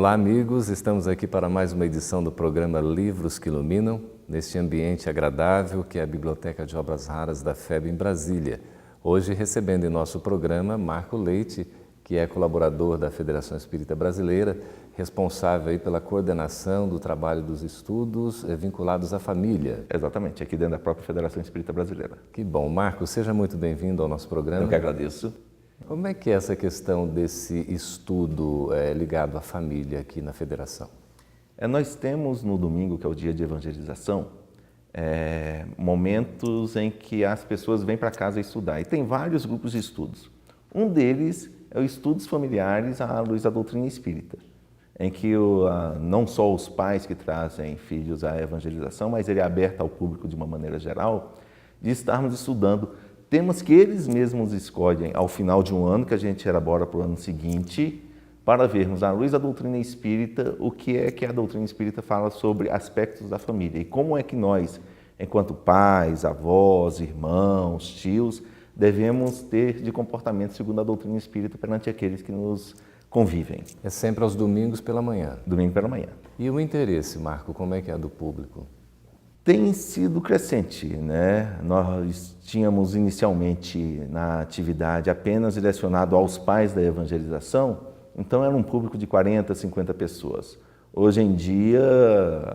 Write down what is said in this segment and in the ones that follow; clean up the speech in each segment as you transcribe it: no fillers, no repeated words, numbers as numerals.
Olá, amigos. Estamos aqui para mais uma edição do programa Livros que Iluminam, neste ambiente agradável que é a Biblioteca de Obras Raras da FEB em Brasília. Hoje recebendo em nosso programa Marco Leite, que é colaborador da Federação Espírita Brasileira, responsável aí pela coordenação do trabalho dos estudos vinculados à família. Exatamente, aqui dentro da própria Federação Espírita Brasileira. Que bom. Marco, seja muito bem-vindo ao nosso programa. Eu que agradeço. Como é que é essa questão desse estudo ligado à família aqui na Federação? Nós temos no domingo, que é o dia de evangelização, momentos em que as pessoas vêm para casa estudar. E tem vários grupos de estudos. Um deles é o Estudos Familiares à Luz da Doutrina Espírita, em que não só os pais que trazem filhos à evangelização, mas ele é aberto ao público de uma maneira geral, de estarmos estudando temas que eles mesmos escolhem ao final de um ano, que a gente elabora para o ano seguinte, para vermos à luz da doutrina espírita o que é que a doutrina espírita fala sobre aspectos da família e como é que nós, enquanto pais, avós, irmãos, tios, devemos ter de comportamento segundo a doutrina espírita perante aqueles que nos convivem. É sempre aos domingos pela manhã? Domingo pela manhã. E o interesse, Marco, como é que é do público? Tem sido crescente, né? Nós tínhamos inicialmente na atividade apenas direcionado aos pais da evangelização, então era um público de 40, 50 pessoas. Hoje em dia,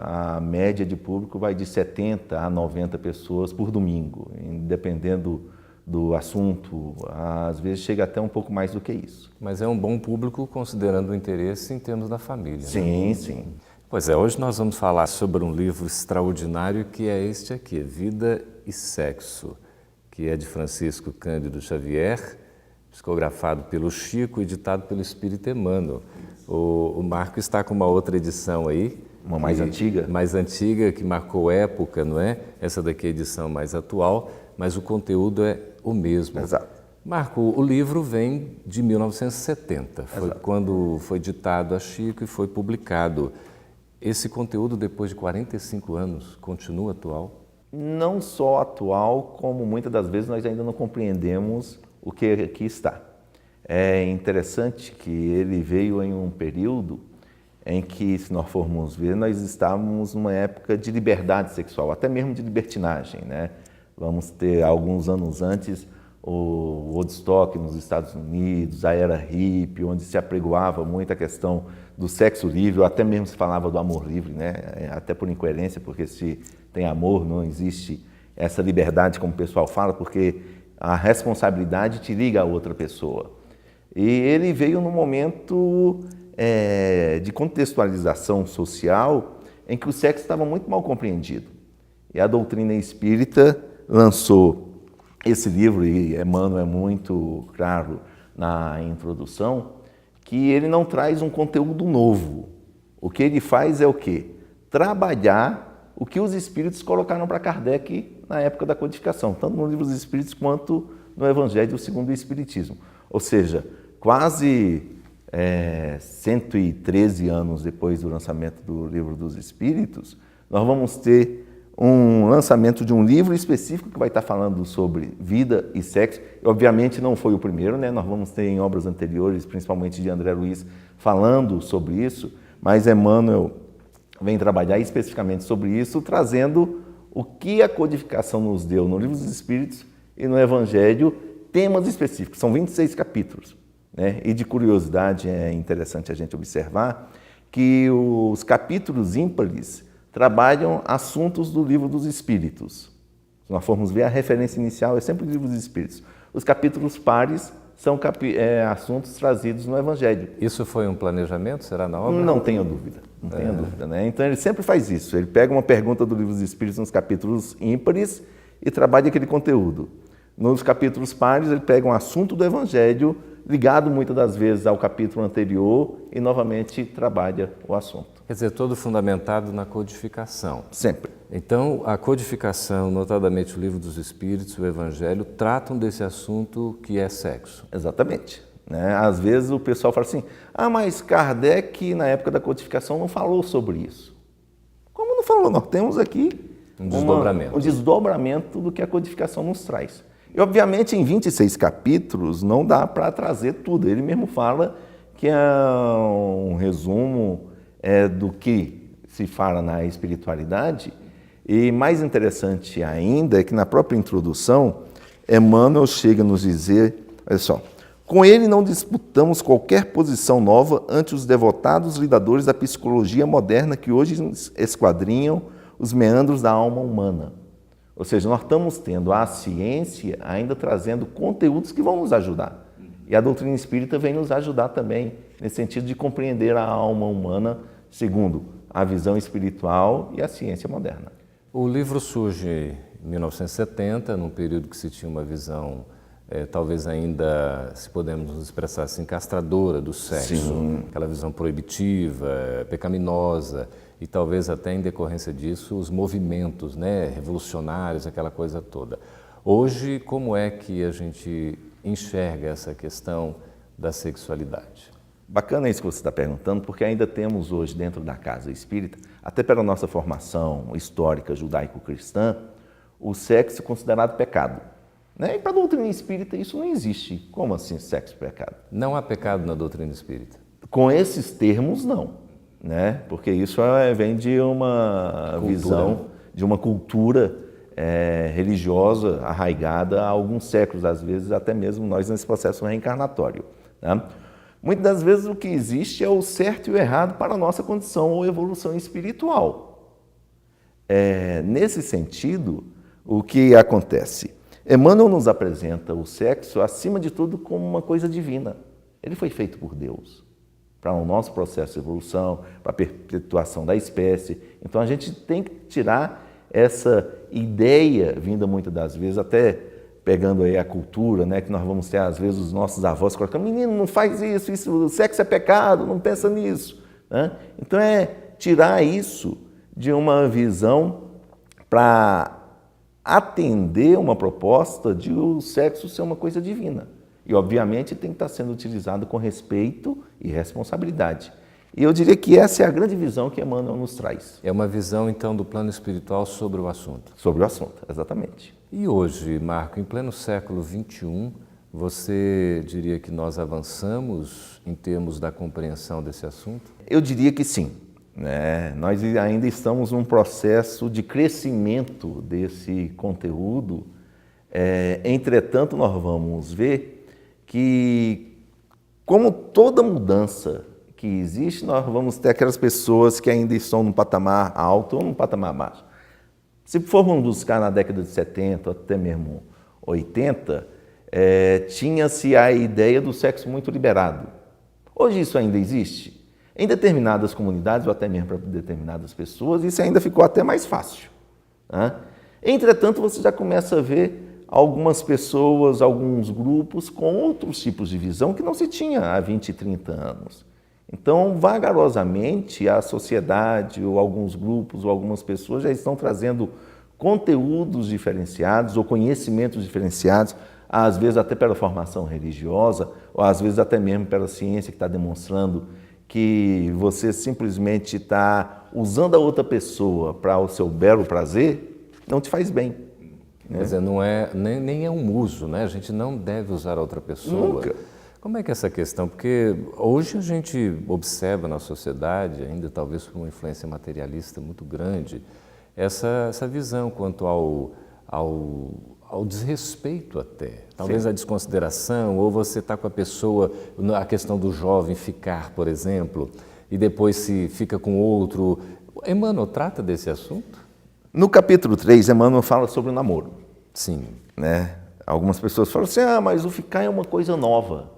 a média de público vai de 70 a 90 pessoas por domingo, dependendo do assunto, às vezes chega até um pouco mais do que isso. Mas é um bom público considerando o interesse em termos da família. Sim, né? sim. Pois é, hoje nós vamos falar sobre um livro extraordinário que é este aqui, Vida e Sexo, que é de Francisco Cândido Xavier, psicografado pelo Chico, editado pelo Espírito Emmanuel. O Marco está com uma outra edição aí. Uma mais antiga? Mais antiga, que marcou época, não é? Essa daqui é a edição mais atual, mas o conteúdo é o mesmo. Exato. Marco, o livro vem de 1970, foi quando foi ditado a Chico e foi publicado. Esse conteúdo, depois de 45 anos, continua atual? Não só atual, como muitas das vezes nós ainda não compreendemos o que aqui está. É interessante que ele veio em um período em que, se nós formos ver, nós estávamos numa época de liberdade sexual, até mesmo de libertinagem, né? Vamos ter, alguns anos antes, o Woodstock nos Estados Unidos, a era hippie, onde se apregoava muito a questão do sexo livre, ou até mesmo se falava do amor livre, né? Até por incoerência, porque se tem amor não existe essa liberdade, como o pessoal fala, porque a responsabilidade te liga a outra pessoa. E ele veio num momento de contextualização social em que o sexo estava muito mal compreendido. E a doutrina espírita lançou esse livro, e Emmanuel é muito claro na introdução, que ele não traz um conteúdo novo. O que ele faz é o quê? Trabalhar o que os espíritos colocaram para Kardec na época da codificação, tanto no Livro dos Espíritos quanto no Evangelho segundo o Espiritismo. Ou seja, quase 113 anos depois do lançamento do Livro dos Espíritos, nós vamos ter um lançamento de um livro específico que vai estar falando sobre vida e sexo. Obviamente não foi o primeiro, né? Nós vamos ter em obras anteriores, principalmente de André Luiz, falando sobre isso, mas Emmanuel vem trabalhar especificamente sobre isso, trazendo o que a codificação nos deu no Livro dos Espíritos e no Evangelho, temas específicos. São 26 capítulos, né? E de curiosidade é interessante a gente observar que os capítulos ímpares trabalham assuntos do Livro dos Espíritos. Se nós formos ver, a referência inicial é sempre o Livro dos Espíritos. Os capítulos pares são assuntos trazidos no Evangelho. Isso foi um planejamento, será na obra? Não tenho dúvida, não tenho dúvida, né? Então ele sempre faz isso, ele pega uma pergunta do Livro dos Espíritos nos capítulos ímpares e trabalha aquele conteúdo. Nos capítulos pares ele pega um assunto do Evangelho ligado muitas das vezes ao capítulo anterior e novamente trabalha o assunto. Quer dizer, todo fundamentado na codificação. Sempre. Então, a codificação, notadamente o Livro dos Espíritos e o Evangelho, tratam desse assunto que é sexo. Exatamente. Né? Às vezes o pessoal fala assim, mas Kardec, na época da codificação, não falou sobre isso. Como não falou? Nós temos aqui um desdobramento. Um desdobramento do que a codificação nos traz. E, obviamente, em 26 capítulos, não dá para trazer tudo. Ele mesmo fala que que é um resumo do que se fala na espiritualidade. E mais interessante ainda é que na própria introdução, Emmanuel chega a nos dizer, olha só, com ele não disputamos qualquer posição nova ante os devotados lidadores da psicologia moderna que hoje esquadrinham os meandros da alma humana. Ou seja, nós estamos tendo a ciência ainda trazendo conteúdos que vão nos ajudar. E a doutrina espírita vem nos ajudar também, nesse sentido de compreender a alma humana segundo a visão espiritual e a ciência moderna. O livro surge em 1970, num período que se tinha uma visão, talvez ainda, se podemos nos expressar assim, castradora do sexo. Sim. Aquela visão proibitiva, pecaminosa, e talvez até em decorrência disso os movimentos, né, revolucionários, aquela coisa toda. Hoje, como é que a gente enxerga essa questão da sexualidade? Bacana isso que você está perguntando, porque ainda temos hoje dentro da casa espírita, até pela nossa formação histórica judaico-cristã, o sexo considerado pecado. Né? E para a doutrina espírita isso não existe. Como assim sexo pecado? Não há pecado na doutrina espírita? Com esses termos, não. Né? Porque isso vem de uma visão, de uma cultura religiosa arraigada há alguns séculos, às vezes até mesmo nós nesse processo reencarnatório. Né? Muitas das vezes o que existe é o certo e o errado para a nossa condição ou evolução espiritual. Nesse sentido, o que acontece? Emmanuel nos apresenta o sexo, acima de tudo, como uma coisa divina. Ele foi feito por Deus, para o nosso processo de evolução, para a perpetuação da espécie. Então a gente tem que tirar essa ideia, vinda muitas das vezes, até pegando aí a cultura, né, que nós vamos ter às vezes os nossos avós colocando, menino, não faz isso, o sexo é pecado, não pensa nisso. Né? Então tirar isso de uma visão para atender uma proposta de o sexo ser uma coisa divina. E, obviamente, tem que estar sendo utilizado com respeito e responsabilidade. E eu diria que essa é a grande visão que Emmanuel nos traz. É uma visão, então, do plano espiritual sobre o assunto. Sobre o assunto, exatamente. E hoje, Marco, em pleno século XXI, você diria que nós avançamos em termos da compreensão desse assunto? Eu diria que sim. Nós ainda estamos num processo de crescimento desse conteúdo. Entretanto, nós vamos ver que, como toda mudança que existe, nós vamos ter aquelas pessoas que ainda estão num patamar alto ou num patamar baixo. Se formos buscar na década de 70, até mesmo 80, tinha-se a ideia do sexo muito liberado. Hoje isso ainda existe? Em determinadas comunidades, ou até mesmo para determinadas pessoas, isso ainda ficou até mais fácil. Né? Entretanto, você já começa a ver algumas pessoas, alguns grupos com outros tipos de visão que não se tinha há 20, 30 anos. Então, vagarosamente, a sociedade, ou alguns grupos, ou algumas pessoas já estão trazendo conteúdos diferenciados, ou conhecimentos diferenciados, às vezes até pela formação religiosa, ou às vezes até mesmo pela ciência que está demonstrando que você simplesmente está usando a outra pessoa para o seu belo prazer, não te faz bem. Quer dizer, não nem é um uso, né? A gente não deve usar a outra pessoa. Nunca. Como é que é essa questão? Porque hoje a gente observa na sociedade, ainda talvez por uma influência materialista muito grande, essa visão quanto ao desrespeito até, talvez Sim. a desconsideração, ou você está com a pessoa, a questão do jovem ficar, por exemplo, e depois se fica com outro. Emmanuel trata desse assunto? No capítulo 3, Emmanuel fala sobre o namoro. Sim. Algumas pessoas falam assim, mas o ficar é uma coisa nova.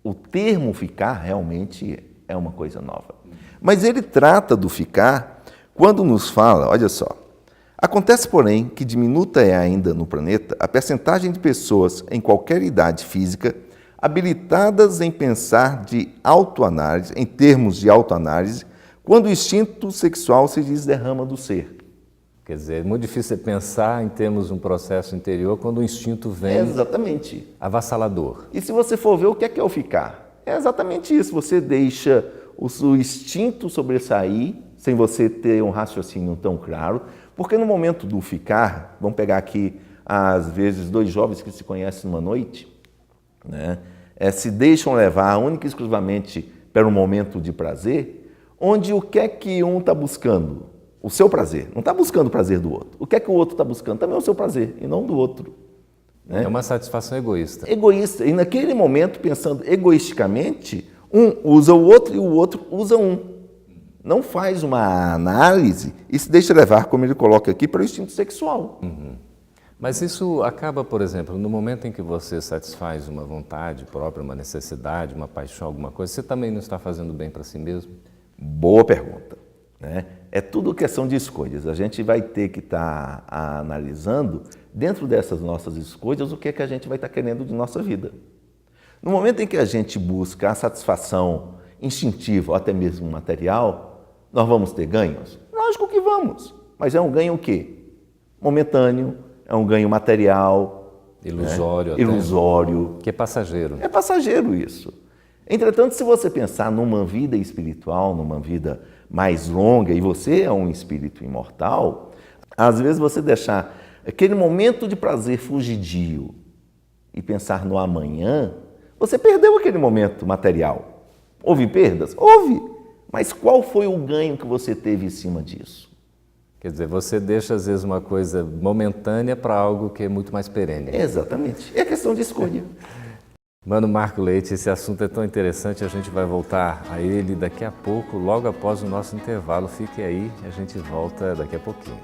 O termo ficar realmente é uma coisa nova. Mas ele trata do ficar quando nos fala, olha só, acontece, porém, que diminuta é ainda no planeta a percentagem de pessoas em qualquer idade física habilitadas em pensar de autoanálise, em termos de autoanálise, quando o instinto sexual se desderrama do ser. Quer dizer, é muito difícil você pensar em termos de um processo interior quando o instinto vem exatamente avassalador. E se você for ver o que é o ficar? É exatamente isso, você deixa o instinto sobressair, sem você ter um raciocínio tão claro, porque no momento do ficar, vamos pegar aqui, às vezes, dois jovens que se conhecem numa noite, se deixam levar única e exclusivamente para um momento de prazer, onde o que é que um está buscando? O seu prazer. Não está buscando o prazer do outro. O que é que o outro está buscando? Também é o seu prazer, e não do outro. Né? É uma satisfação egoísta. Egoísta. E naquele momento, pensando egoisticamente, um usa o outro e o outro usa um. Não faz uma análise e se deixa levar, como ele coloca aqui, para o instinto sexual. Mas isso acaba, por exemplo, no momento em que você satisfaz uma vontade própria, uma necessidade, uma paixão, alguma coisa, você também não está fazendo bem para si mesmo? Boa pergunta. Né? É tudo questão de escolhas. A gente vai ter que estar analisando, dentro dessas nossas escolhas, o que é que a gente vai estar querendo de nossa vida. No momento em que a gente busca a satisfação instintiva ou até mesmo material, nós vamos ter ganhos? Lógico que vamos. Mas é um ganho o quê? Momentâneo, é um ganho material. Ilusório. Né? Ilusório. Que é passageiro. É passageiro isso. Entretanto, se você pensar numa vida espiritual, numa vida mais longa, e você é um espírito imortal, às vezes você deixar aquele momento de prazer fugidio e pensar no amanhã, você perdeu aquele momento material. Houve perdas? Houve. Mas qual foi o ganho que você teve em cima disso? Quer dizer, você deixa às vezes uma coisa momentânea para algo que é muito mais perene. Exatamente. É questão de escolha. Mano Marco Leite, esse assunto é tão interessante, a gente vai voltar a ele daqui a pouco, logo após o nosso intervalo. Fique aí, a gente volta daqui a pouquinho.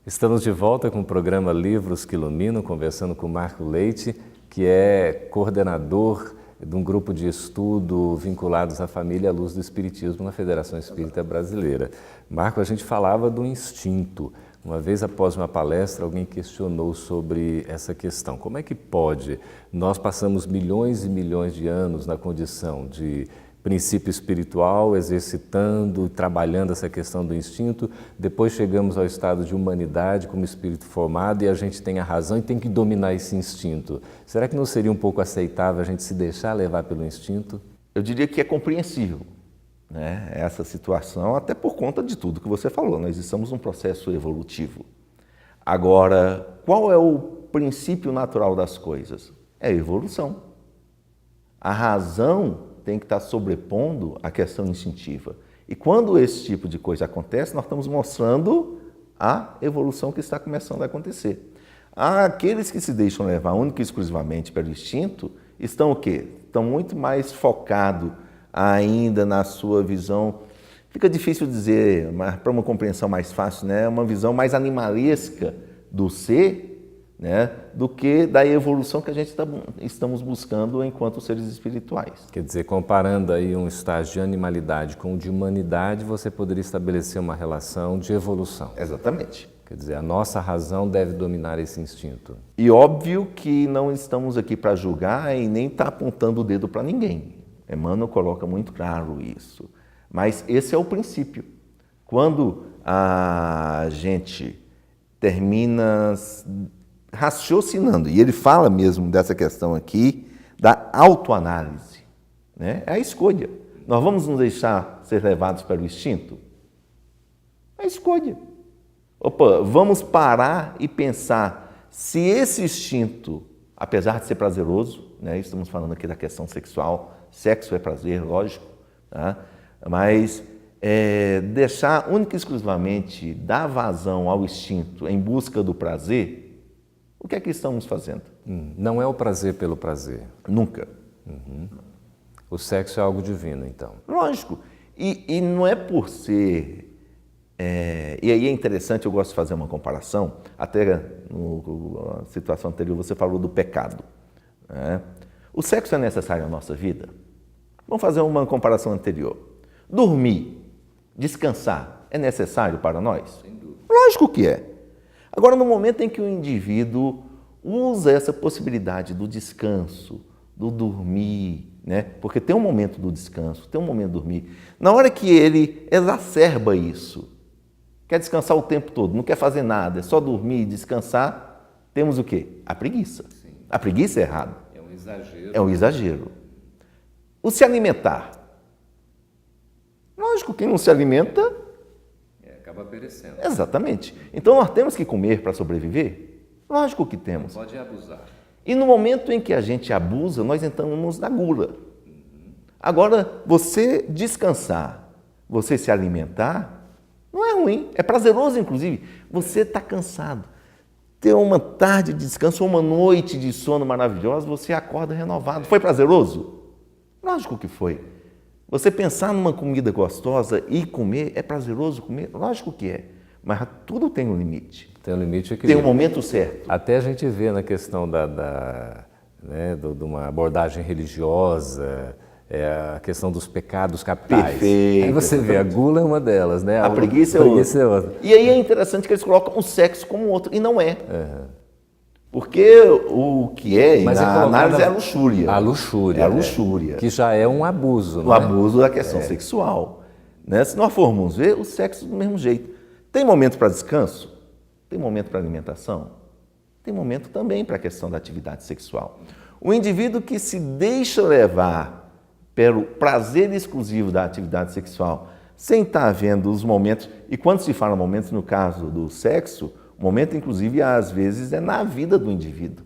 Estamos de volta com o programa Livros que Iluminam, conversando com Marco Leite, que é coordenador de um grupo de estudo vinculados à família à luz do Espiritismo na Federação Espírita Brasileira. Marco, a gente falava do instinto. Uma vez após uma palestra, alguém questionou sobre essa questão. Como é que pode? Nós passamos milhões e milhões de anos na condição de princípio espiritual, exercitando, trabalhando essa questão do instinto, depois chegamos ao estado de humanidade como espírito formado e a gente tem a razão e tem que dominar esse instinto. Será que não seria um pouco aceitável a gente se deixar levar pelo instinto? Eu diria que é compreensível, né, essa situação, até por conta de tudo que você falou. Nós estamos num processo evolutivo. Agora, qual é o princípio natural das coisas? É a evolução. A razão tem que estar sobrepondo a questão instintiva. E quando esse tipo de coisa acontece, nós estamos mostrando a evolução que está começando a acontecer. Aqueles que se deixam levar única e exclusivamente pelo instinto estão o quê? Estão muito mais focados ainda na sua visão, fica difícil dizer, mas para uma compreensão mais fácil, né? Uma visão mais animalesca do ser, né, do que da evolução que a gente estamos buscando enquanto seres espirituais. Quer dizer, comparando aí um estágio de animalidade com o de humanidade, você poderia estabelecer uma relação de evolução. Exatamente. Quer dizer, a nossa razão deve dominar esse instinto. E óbvio que não estamos aqui para julgar e nem estar apontando o dedo para ninguém. Emmanuel coloca muito claro isso. Mas esse é o princípio. Quando a gente termina raciocinando, e ele fala mesmo dessa questão aqui, da autoanálise, né? É a escolha. Nós vamos nos deixar ser levados pelo instinto? É a escolha. Opa, vamos parar e pensar se esse instinto, apesar de ser prazeroso, né? Estamos falando aqui da questão sexual, sexo é prazer, lógico, tá? Mas deixar única e exclusivamente dar vazão ao instinto em busca do prazer, o que é que estamos fazendo? Não é o prazer pelo prazer. Nunca. O sexo é algo divino, então. Lógico. E não é por ser... e aí é interessante, eu gosto de fazer uma comparação, até na situação anterior você falou do pecado, né? O sexo é necessário na nossa vida? Vamos fazer uma comparação anterior. Dormir, descansar, é necessário para nós? Sem dúvida. Lógico que é. Agora, no momento em que o indivíduo usa essa possibilidade do descanso, do dormir, né? Porque tem um momento do descanso, tem um momento do dormir. Na hora que ele exacerba isso, quer descansar o tempo todo, não quer fazer nada, é só dormir e descansar, temos o quê? A preguiça. Sim. A preguiça é errado. É um exagero. É um exagero. O se alimentar. Lógico, quem não se alimenta... acaba perecendo. Exatamente. Então nós temos que comer para sobreviver? Lógico que temos. Não pode abusar. E no momento em que a gente abusa, nós entramos na gula. Agora, você descansar, você se alimentar, não é ruim, é prazeroso, inclusive. Você está cansado. Ter uma tarde de descanso, uma noite de sono maravilhosa, você acorda renovado. Foi prazeroso? Lógico que foi. Você pensar numa comida gostosa e comer, é prazeroso comer? Lógico que é. Mas tudo tem um limite. Tem um limite que tem um momento certo. Até a gente vê na questão de uma abordagem religiosa, a questão dos pecados capitais. Perfeito. Aí você vê, a gula é uma delas, né? A preguiça é outra. E aí é interessante que eles colocam o sexo como outro, e não é. Porque o que é, na análise, é a luxúria. A luxúria. É a luxúria. Que já é um abuso, o abuso da questão sexual. Né? Se nós formos ver, o sexo do mesmo jeito. Tem momento para descanso? Tem momento para alimentação? Tem momento também para a questão da atividade sexual. O indivíduo que se deixa levar pelo prazer exclusivo da atividade sexual, sem estar vendo os momentos, e quando se fala momentos no caso do sexo, o momento, inclusive, às vezes, é na vida do indivíduo.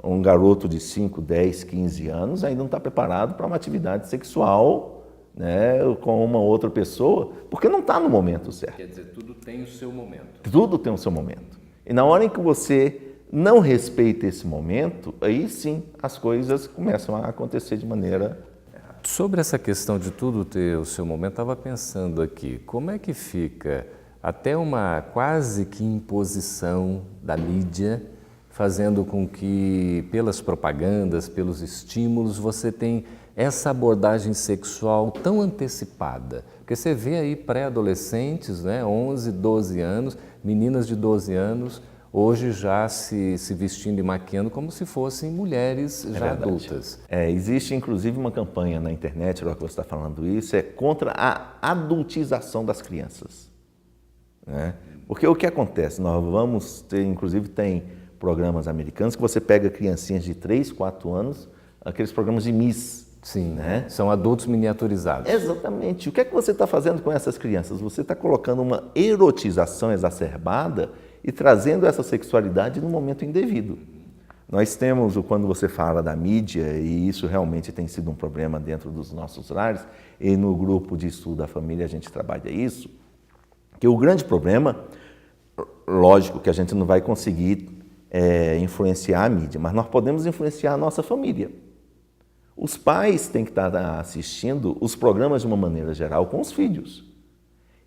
Um garoto de 5, 10, 15 anos ainda não está preparado para uma atividade sexual, né, com uma outra pessoa, porque não está no momento certo. Quer dizer, tudo tem o seu momento. Tudo tem o seu momento. E na hora em que você não respeita esse momento, aí sim as coisas começam a acontecer de maneira errada. Sobre essa questão de tudo ter o seu momento, estava pensando aqui, como é que fica até uma quase que imposição da mídia, fazendo com que, pelas propagandas, pelos estímulos, você tem essa abordagem sexual tão antecipada. Porque você vê aí pré-adolescentes, né, 11, 12 anos, meninas de 12 anos, hoje já se vestindo e maquiando como se fossem mulheres já adultas. Existe, inclusive, uma campanha na internet, agora que você está falando isso, contra a adultização das crianças. Né? Porque o que acontece? Nós vamos ter, inclusive tem programas americanos que você pega criancinhas de 3, 4 anos, aqueles programas de Miss. Sim, né? São adultos miniaturizados. Exatamente. O que é que você está fazendo com essas crianças? Você está colocando uma erotização exacerbada e trazendo essa sexualidade no momento indevido. Nós temos, quando você fala da mídia, e isso realmente tem sido um problema dentro dos nossos lares, e no grupo de estudo da família a gente trabalha isso, que o grande problema, lógico que a gente não vai conseguir influenciar a mídia, mas nós podemos influenciar a nossa família. Os pais têm que estar assistindo os programas de uma maneira geral com os filhos.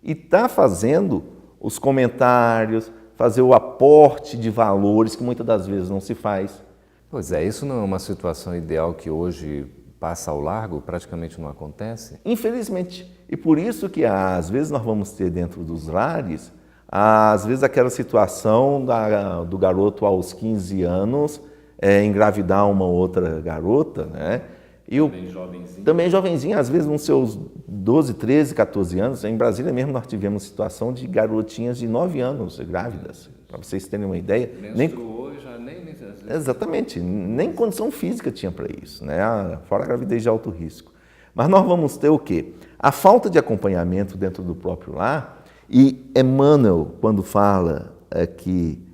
E estar fazendo os comentários, fazer o aporte de valores que muitas das vezes não se faz. Pois é, isso não é uma situação ideal que hoje passa ao largo, praticamente não acontece? Infelizmente. E por isso que às vezes nós vamos ter dentro dos lares, às vezes aquela situação do garoto aos 15 anos engravidar uma outra garota, né? Também jovenzinho, às vezes nos seus 12, 13, 14 anos. Em Brasília mesmo nós tivemos situação de garotinhas de 9 anos grávidas, para vocês terem uma ideia. Exatamente, nem condição física tinha para isso, né? Fora a gravidez de alto risco. Mas nós vamos ter o quê? A falta de acompanhamento dentro do próprio lar, e Emmanuel, quando fala aqui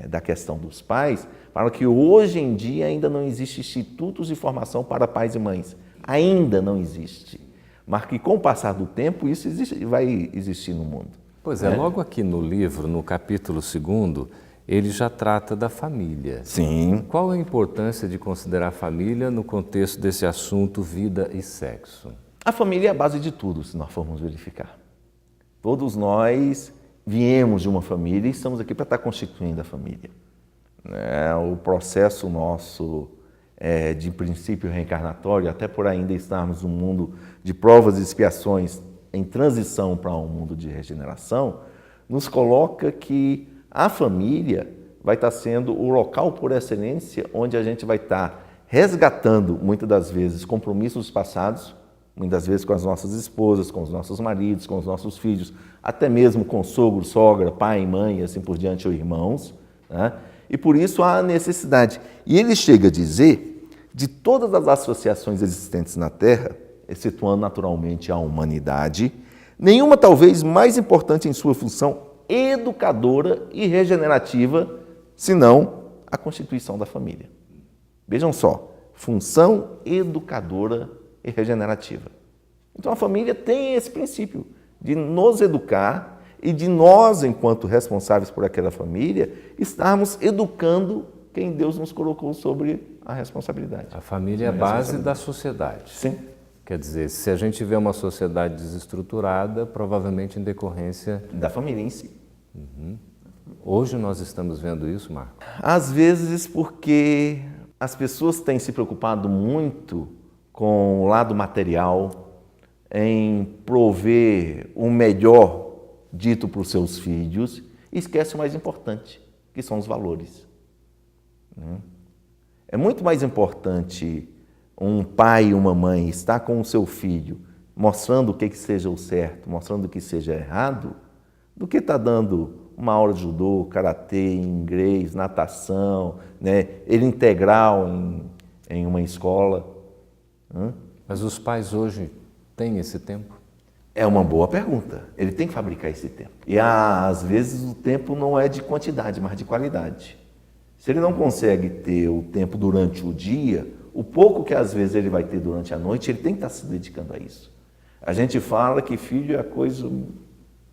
da questão dos pais, fala que hoje em dia ainda não existe institutos de formação para pais e mães. Ainda não existe. Mas que com o passar do tempo isso vai existir no mundo. Pois é, logo aqui no livro, no capítulo 2º, ele já trata da família. Sim. Qual a importância de considerar a família no contexto desse assunto vida e sexo? A família é a base de tudo, se nós formos verificar. Todos nós viemos de uma família e estamos aqui para estar constituindo a família. O processo nosso de princípio reencarnatório, até por ainda estarmos num mundo de provas e expiações em transição para um mundo de regeneração, nos coloca que a família vai estar sendo o local por excelência onde a gente vai estar resgatando, muitas das vezes, compromissos passados, muitas vezes com as nossas esposas, com os nossos maridos, com os nossos filhos, até mesmo com sogro, sogra, pai, mãe, assim por diante, ou irmãos, né? E por isso há a necessidade. E ele chega a dizer, de todas as associações existentes na Terra, excetuando naturalmente a humanidade, nenhuma talvez mais importante em sua função educadora e regenerativa, senão a constituição da família. Vejam só, função educadora e regenerativa. Então a família tem esse princípio de nos educar e de nós, enquanto responsáveis por aquela família, estarmos educando quem Deus nos colocou sobre a responsabilidade. A família é a base da sociedade. Sim. Quer dizer, se a gente tiver uma sociedade desestruturada, provavelmente em decorrência Da família em si. Hoje nós estamos vendo isso, Marco? Às vezes porque as pessoas têm se preocupado muito com o lado material, em prover o melhor dito para os seus filhos, e esquece o mais importante, que são os valores. É muito mais importante um pai e uma mãe estar com o seu filho, mostrando o que seja o certo, mostrando o que seja errado, do que estar dando uma aula de judô, karatê, inglês, natação, né? Ele integral em uma escola. Mas os pais hoje têm esse tempo? É uma boa pergunta. Ele tem que fabricar esse tempo. E às vezes o tempo não é de quantidade, mas de qualidade. Se ele não consegue ter o tempo durante o dia, o pouco que às vezes ele vai ter durante a noite, ele tem que estar se dedicando a isso. A gente fala que filho é a coisa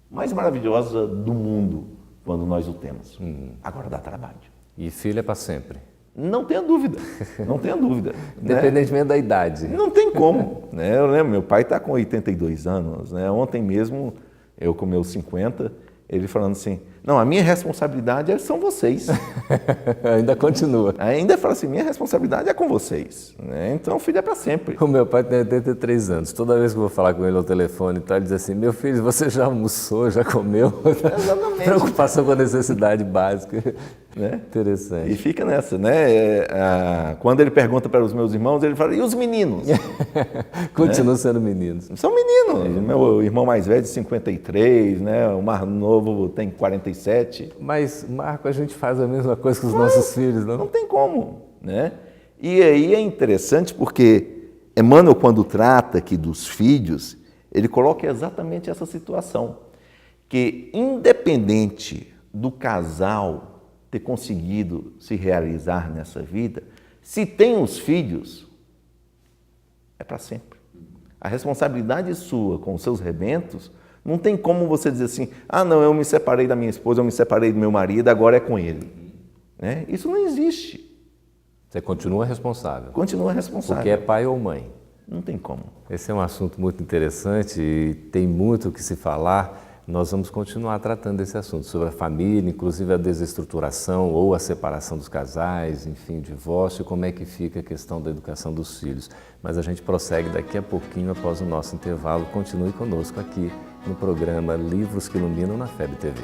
mais maravilhosa do mundo quando nós o temos. Agora dá trabalho. E filho é para sempre? Não tenha dúvida, não tenha dúvida. Independentemente da idade. Não tem como. Né? Eu lembro, meu pai está com 82 anos. Né? Ontem mesmo, eu com meus 50, ele falando assim, não, a minha responsabilidade são vocês. Ainda continua. Ainda fala assim, minha responsabilidade é com vocês. Né? Então, o filho é para sempre. O meu pai tem 83 anos. Toda vez que eu vou falar com ele ao telefone, ele diz assim, meu filho, você já almoçou, já comeu? Exatamente. Preocupação com a necessidade básica. Né? Interessante. E fica nessa, né? Quando ele pergunta para os meus irmãos, ele fala, e os meninos? Continuam sendo meninos. São meninos. Meu irmão mais velho de 53, né? O mais novo tem 47. Mas, Marco, a gente faz a mesma coisa com os nossos filhos, não? Não tem como, né? E aí é interessante porque Emmanuel, quando trata aqui dos filhos, ele coloca exatamente essa situação, que independente do casal ter conseguido se realizar nessa vida, se tem os filhos, é para sempre. A responsabilidade sua com os seus rebentos, não tem como você dizer assim, ah não, eu me separei da minha esposa, eu me separei do meu marido, agora é com ele. Né? Isso não existe. Você continua responsável. Continua responsável. Porque é pai ou mãe. Não tem como. Esse é um assunto muito interessante e tem muito o que se falar. Nós vamos continuar tratando desse assunto, sobre a família, inclusive a desestruturação ou a separação dos casais, enfim, o divórcio, como é que fica a questão da educação dos filhos. Mas a gente prossegue daqui a pouquinho, após o nosso intervalo. Continue conosco aqui no programa Livros que Iluminam na FEB TV.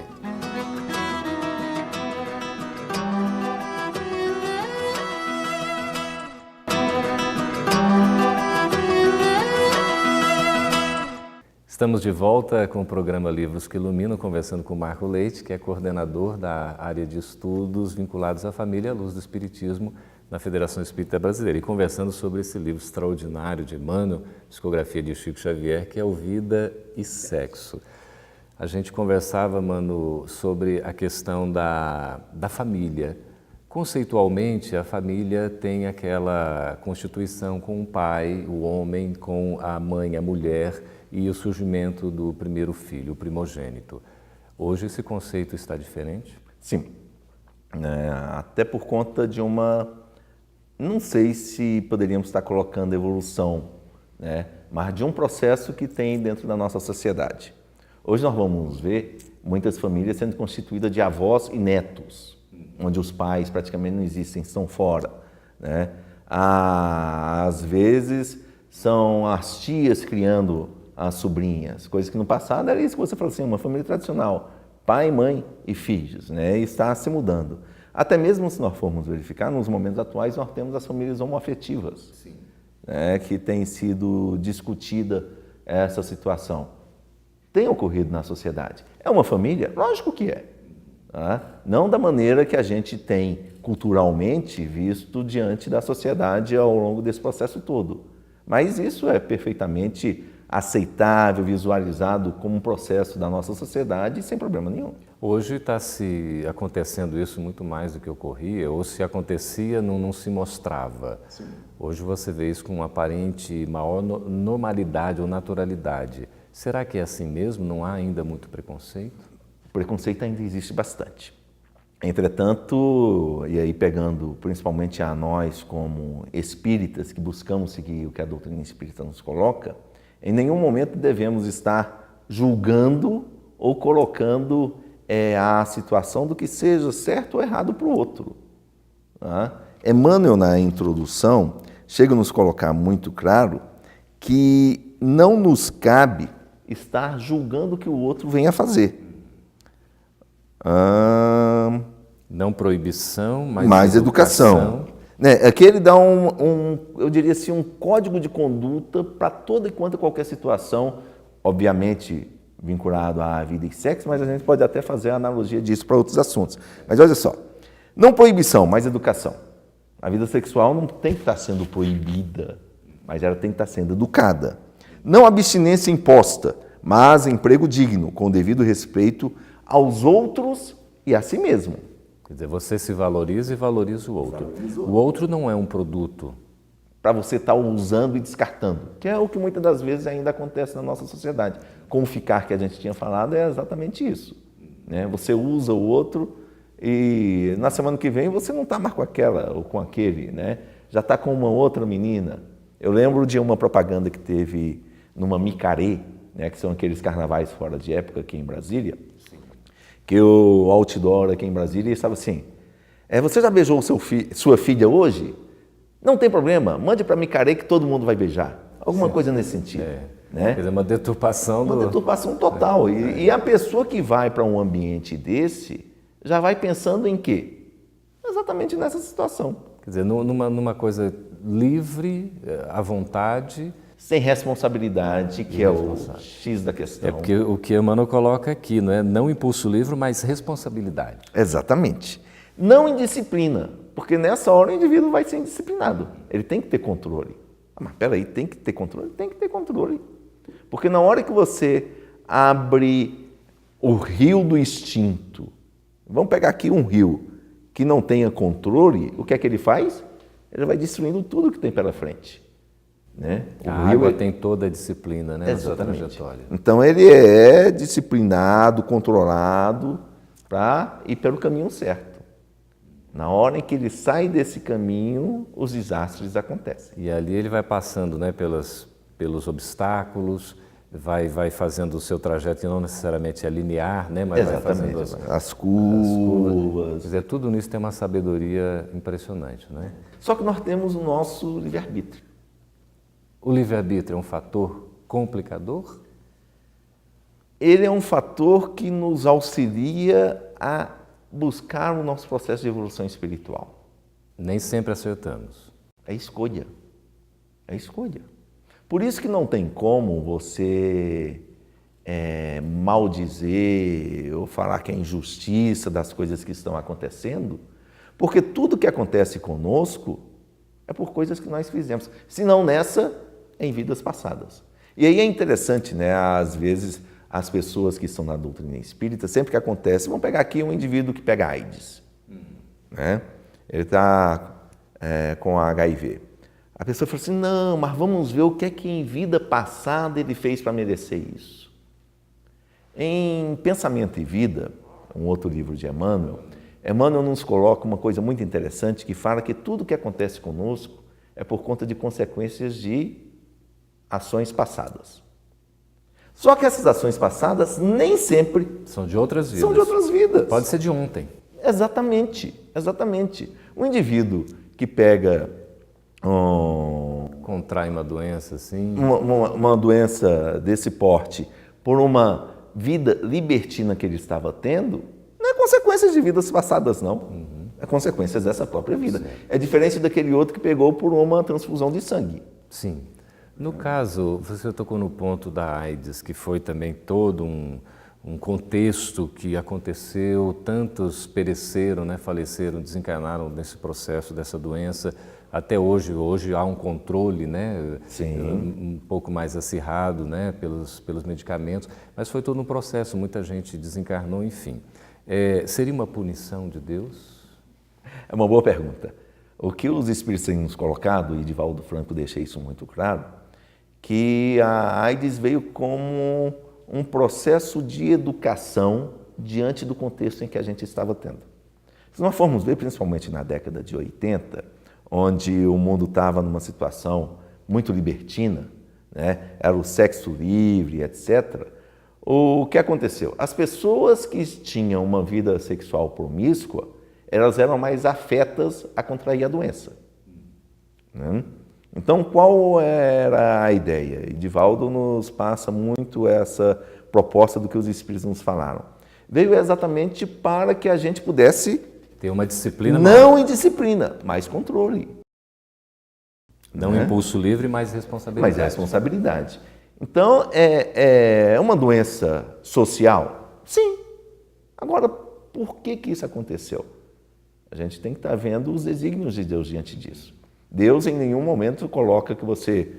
Estamos de volta com o programa Livros que Iluminam, conversando com o Marco Leite, que é coordenador da área de estudos vinculados à família à luz do Espiritismo na Federação Espírita Brasileira, e conversando sobre esse livro extraordinário de Emmanuel, psicografia de Chico Xavier, que é o Vida e Sexo. A gente conversava, Mano, sobre a questão da família. Conceitualmente, a família tem aquela constituição com o pai, o homem, com a mãe, a mulher, e o surgimento do primeiro filho, o primogênito. Hoje esse conceito está diferente? Sim, até por conta de não sei se poderíamos estar colocando evolução, né? Mas de um processo que tem dentro da nossa sociedade. Hoje nós vamos ver muitas famílias sendo constituídas de avós e netos, onde os pais praticamente não existem, estão fora, né? Às vezes são as tias criando as sobrinhas, coisas que no passado era isso que você falou assim, uma família tradicional, pai, mãe e filhos, né? E está se mudando. Até mesmo se nós formos verificar, nos momentos atuais nós temos as famílias homoafetivas, né? Que tem sido discutida essa situação. Tem ocorrido na sociedade. É uma família? Lógico que é. Tá? Não da maneira que a gente tem culturalmente visto diante da sociedade ao longo desse processo todo. Mas isso é perfeitamente aceitável, visualizado como um processo da nossa sociedade sem problema nenhum. Hoje está se acontecendo isso muito mais do que ocorria, ou se acontecia, não se mostrava. Sim. Hoje você vê isso com uma aparente maior normalidade ou naturalidade. Será que é assim mesmo? Não há ainda muito preconceito? O preconceito ainda existe bastante. Entretanto, e aí pegando principalmente a nós como espíritas que buscamos seguir o que a doutrina espírita nos coloca, em nenhum momento devemos estar julgando ou colocando a situação do que seja certo ou errado para o outro. Tá? Emmanuel, na introdução, chega a nos colocar muito claro que não nos cabe estar julgando o que o outro vem a fazer. Não proibição, mas educação. Aqui ele dá eu diria assim, um código de conduta para toda e qualquer situação, obviamente vinculado à vida e sexo, mas a gente pode até fazer a analogia disso para outros assuntos. Mas olha só, não proibição, mas educação. A vida sexual não tem que estar sendo proibida, mas ela tem que estar sendo educada. Não abstinência imposta, mas emprego digno, com devido respeito aos outros e a si mesmo. Quer dizer, você se valoriza e valoriza o outro. O outro não é um produto para você estar usando e descartando, que é o que muitas das vezes ainda acontece na nossa sociedade. Com o ficar que a gente tinha falado, é exatamente isso. Né? Você usa o outro e na semana que vem você não está mais com aquela ou com aquele, né? Já está com uma outra menina. Eu lembro de uma propaganda que teve numa micaré, né? Que são aqueles carnavais fora de época aqui em Brasília, que o outdoor aqui em Brasília estava assim, você já beijou sua filha hoje? Não tem problema, mande para micaré que todo mundo vai beijar. Alguma coisa nesse sentido. Né? Quer dizer, uma deturpação Uma deturpação total. E a pessoa que vai para um ambiente desse já vai pensando em quê? Exatamente nessa situação. Quer dizer, numa coisa livre, à vontade. Sem responsabilidade, que é o X da questão. É porque o que Emmanuel coloca aqui, não é não impulso livre, mas responsabilidade. Exatamente. Não indisciplina, porque nessa hora o indivíduo vai ser indisciplinado. Ele tem que ter controle. Mas peraí, tem que ter controle? Tem que ter controle. Porque na hora que você abre o rio do instinto, vamos pegar aqui um rio que não tenha controle, o que é que ele faz? Ele vai destruindo tudo que tem pela frente. Né? A água tem toda a disciplina, né? Exatamente. Na trajetória. Então ele é disciplinado, controlado para ir pelo caminho certo. Na hora em que ele sai desse caminho, os desastres acontecem. E ali ele vai passando, né, pelos obstáculos, vai fazendo o seu trajeto, que não necessariamente é linear, né, mas exatamente. Vai fazendo as curvas. Quer dizer, tudo nisso tem uma sabedoria impressionante, né? Só que nós temos o nosso livre-arbítrio. O livre-arbítrio é um fator complicador? Ele é um fator que nos auxilia a buscar o nosso processo de evolução espiritual. Nem sempre acertamos. É escolha. É escolha. Por isso que não tem como você maldizer ou falar que é injustiça das coisas que estão acontecendo, porque tudo que acontece conosco é por coisas que nós fizemos. Se não nessa, em vidas passadas. E aí é interessante, né? Às vezes, as pessoas que estão na doutrina espírita, sempre que acontece, vamos pegar aqui um indivíduo que pega AIDS. Né? Ele está com HIV. A pessoa fala assim, não, mas vamos ver o que é que em vida passada ele fez para merecer isso. Em Pensamento e Vida, um outro livro de Emmanuel, Emmanuel nos coloca uma coisa muito interessante que fala que tudo que acontece conosco é por conta de consequências de ações passadas. Só que essas ações passadas nem sempre são de outras vidas. São de outras vidas. Pode ser de ontem. Exatamente, exatamente. Um indivíduo que pega contrai uma doença assim, uma doença desse porte por uma vida libertina que ele estava tendo, não é consequências de vidas passadas, não. É consequências dessa própria vida. Sim. É diferente daquele outro que pegou por uma transfusão de sangue. Sim. No caso, você tocou no ponto da AIDS, que foi também todo um contexto que aconteceu, tantos pereceram, né, faleceram, desencarnaram nesse processo dessa doença. até hoje há um controle, né? Sim. Um pouco mais acirrado, né? pelos medicamentos, mas foi todo um processo, muita gente desencarnou, enfim. Seria uma punição de Deus? É uma boa pergunta. O que os espíritos têm nos colocado, e Divaldo Franco deixa isso muito claro, que a AIDS veio como um processo de educação diante do contexto em que a gente estava tendo. Se nós formos ver, principalmente na década de 80, onde o mundo estava numa situação muito libertina, né? Era o sexo livre, etc., o que aconteceu? As pessoas que tinham uma vida sexual promíscua, elas eram mais afetas a contrair a doença, né? Então, qual era a ideia? Divaldo nos passa muito essa proposta do que os espíritos nos falaram. Veio exatamente para que a gente pudesse ter uma disciplina não indisciplina, mas controle. Não impulso livre, mas responsabilidade. Mas responsabilidade. Então, é uma doença social? Sim. Agora, por que isso aconteceu? A gente tem que estar vendo os desígnios de Deus diante disso. Deus em nenhum momento coloca que você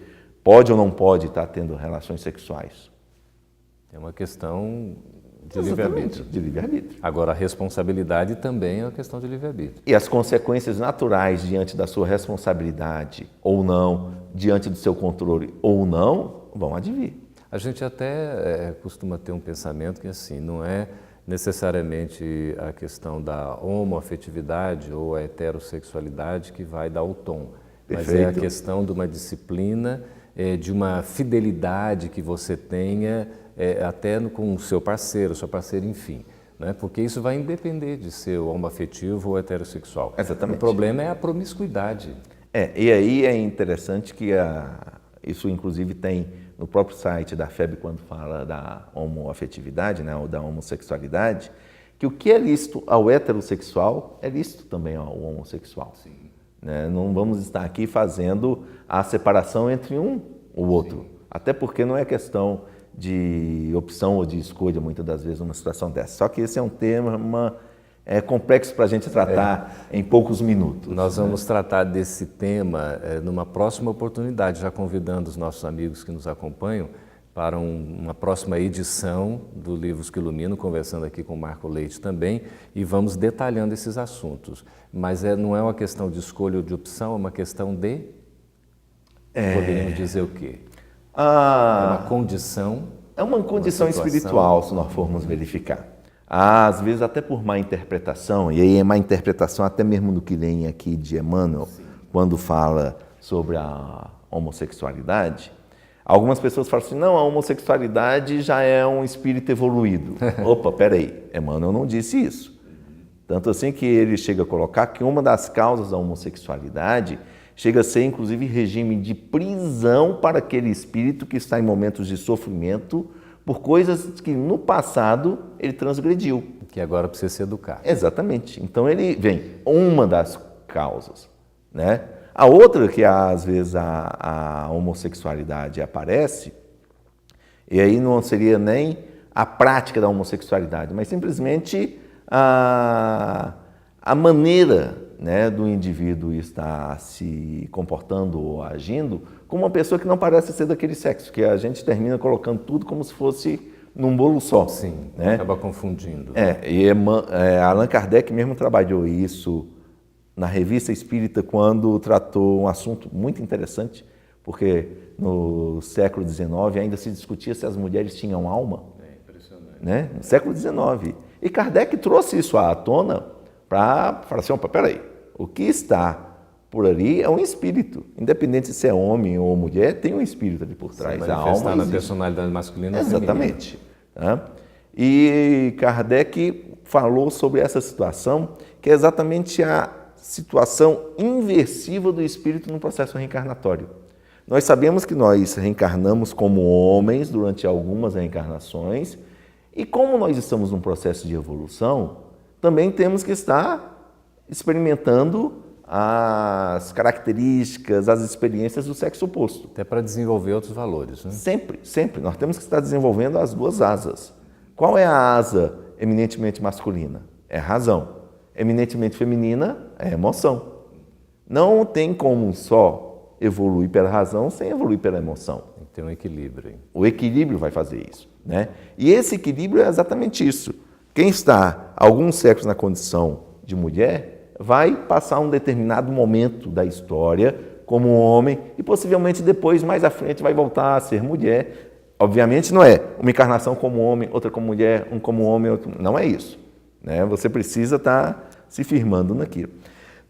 pode ou não pode estar tendo relações sexuais. É uma questão de livre-arbítrio. De livre-arbítrio. Agora, a responsabilidade também é uma questão de livre-arbítrio. E as consequências naturais diante da sua responsabilidade ou não, diante do seu controle ou não, vão advir. A gente até costuma ter um pensamento que assim, não é necessariamente a questão da homoafetividade ou a heterossexualidade que vai dar o tom. Perfeito. Mas é a questão de uma disciplina, de uma fidelidade que você tenha até com o seu parceiro, sua parceira, enfim. Né? Porque isso vai independer de ser homoafetivo ou heterossexual. Exatamente. O problema é a promiscuidade. E aí é interessante que isso inclusive tem no próprio site da FEB, quando fala da homoafetividade, né, ou da homossexualidade, que o que é lícito ao heterossexual é lícito também ao homossexual. Sim. Né? Não vamos estar aqui fazendo a separação entre um ou outro. Sim. Até porque não é questão de opção ou de escolha, muitas das vezes, numa situação dessa. Só que esse é um tema complexo para a gente tratar em poucos minutos. Nós vamos tratar desse tema numa próxima oportunidade, já convidando os nossos amigos que nos acompanham para uma próxima edição do Livros que Iluminam, conversando aqui com o Marco Leite também, e vamos detalhando esses assuntos. Mas não é uma questão de escolha ou de opção, é uma questão de... Poderíamos dizer o quê? É uma condição... É uma condição espiritual, se nós formos verificar. Às vezes até por má interpretação, e aí é má interpretação até mesmo do que vem aqui de Emmanuel, sim, quando fala sobre a homossexualidade, algumas pessoas falam assim, não, a homossexualidade já é um espírito evoluído. Opa, peraí, Emmanuel não disse isso. Tanto assim que ele chega a colocar que uma das causas da homossexualidade chega a ser inclusive regime de prisão para aquele espírito que está em momentos de sofrimento por coisas que no passado ele transgrediu. Que agora precisa se educar. Exatamente. Então ele vem, uma das causas, né? A outra que às vezes a homossexualidade aparece, e aí não seria nem a prática da homossexualidade, mas simplesmente a maneira, né, do indivíduo estar se comportando ou agindo como uma pessoa que não parece ser daquele sexo, que a gente termina colocando tudo como se fosse num bolo só. Sim, né? Acaba confundindo. Allan Kardec mesmo trabalhou isso na Revista Espírita quando tratou um assunto muito interessante, porque no século XIX ainda se discutia se as mulheres tinham alma. É impressionante. Né? No século XIX. E Kardec trouxe isso à tona para falar assim, opa, peraí, o que está por ali é um espírito. Independente se é homem ou mulher, tem um espírito ali por trás. A alma na personalidade masculina. Exatamente. Tá? E Kardec falou sobre essa situação, que é exatamente a situação inversiva do espírito no processo reencarnatório. Nós sabemos que nós reencarnamos como homens durante algumas reencarnações, e como nós estamos num processo de evolução, também temos que estar experimentando as características, as experiências do sexo oposto. Até para desenvolver outros valores, né? Sempre, sempre. Nós temos que estar desenvolvendo as duas asas. Qual é a asa eminentemente masculina? É a razão. Eminentemente feminina é a emoção. Não tem como só evoluir pela razão sem evoluir pela emoção. Tem um equilíbrio. Hein? O equilíbrio vai fazer isso, né? E esse equilíbrio é exatamente isso. Quem está alguns séculos na condição de mulher vai passar um determinado momento da história como um homem e possivelmente depois, mais à frente, vai voltar a ser mulher. Obviamente não é uma encarnação como homem, outra como mulher, um como homem, outro... Não é isso, né? Você precisa estar se firmando naquilo.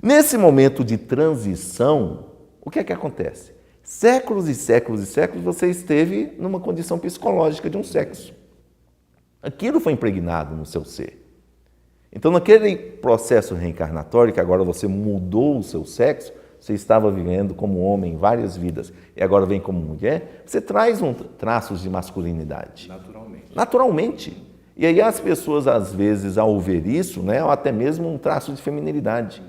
Nesse momento de transição, o que é que acontece? Séculos e séculos e séculos você esteve numa condição psicológica de um sexo. Aquilo foi impregnado no seu ser. Então, naquele processo reencarnatório, que agora você mudou o seu sexo, você estava vivendo como homem em várias vidas e agora vem como mulher, você traz traços de masculinidade. Naturalmente. E aí as pessoas, às vezes, ao ver isso, né, ou até mesmo um traço de feminilidade.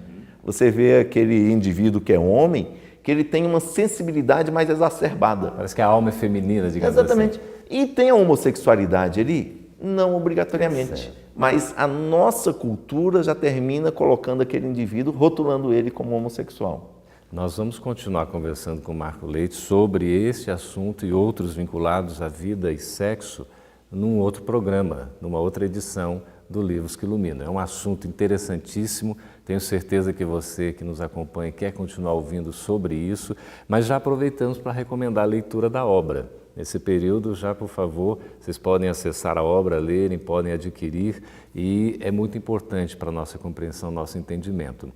Você vê aquele indivíduo que é homem, que ele tem uma sensibilidade mais exacerbada. Parece que a alma é feminina, digamos Exatamente. assim. E tem a homossexualidade ali? Não obrigatoriamente. Certo. Mas a nossa cultura já termina colocando aquele indivíduo, rotulando ele como homossexual. Nós vamos continuar conversando com o Marco Leite sobre esse assunto e outros vinculados à vida e sexo num outro programa, numa outra edição do Livros que Iluminam. É um assunto interessantíssimo, tenho certeza que você que nos acompanha quer continuar ouvindo sobre isso, mas já aproveitamos para recomendar a leitura da obra. Nesse período, já por favor, vocês podem acessar a obra, lerem, podem adquirir e é muito importante para a nossa compreensão, nosso entendimento.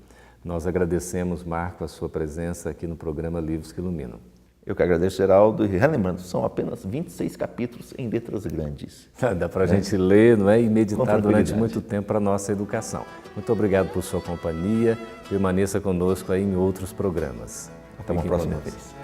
Nós agradecemos, Marco, a sua presença aqui no programa Livros que Iluminam. Eu que agradeço, Geraldo, e relembrando, são apenas 26 capítulos em letras grandes. Dá para a gente ler, não é? E meditar durante muito tempo para a nossa educação. Muito obrigado por sua companhia, permaneça conosco aí em outros programas. Até uma próxima vez.